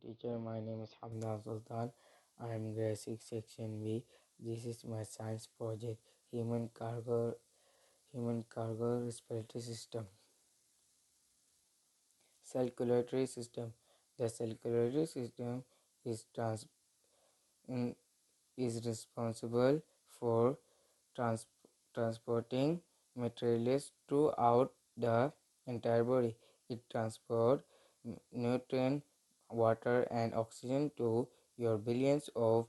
teacher. My name is Hamdan Sultan. I am grade 6 section B. This is my science project, human cargo respiratory system. Circulatory system. The circulatory system is in- is responsible for trans- transporting materials throughout the entire body. It transports nutrient, water, and oxygen to your billions of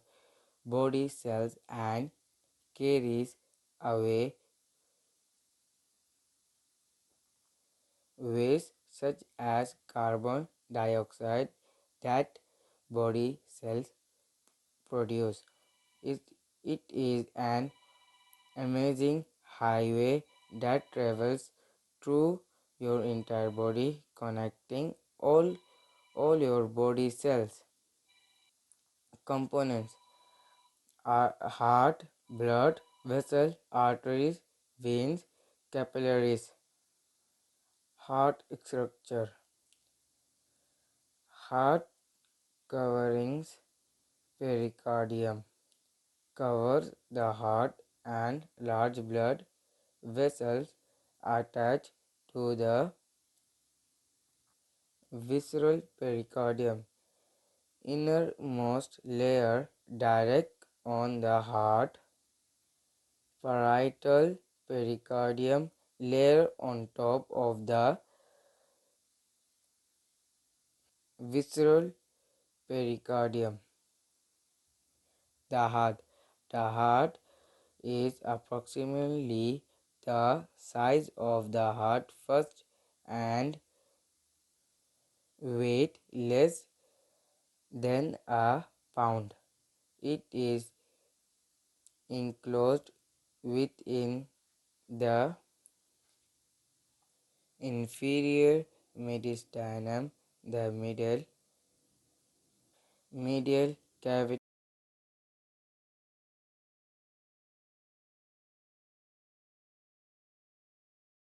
body cells and carries away waste such as carbon dioxide that body cells produce. It, it is an amazing highway that travels through your entire body, connecting all your body cells. Components are heart, blood vessel, arteries, veins, capillaries. Heart structure. Heart coverings pericardium covers the heart, and large blood vessels attach to the visceral pericardium. Innermost layer direct on the heart. Parietal pericardium layer on top of the visceral pericardium. The heart. The heart is approximately the size of the heart first and weight less than a pound. It is enclosed within the inferior mediastinum, the medial cavity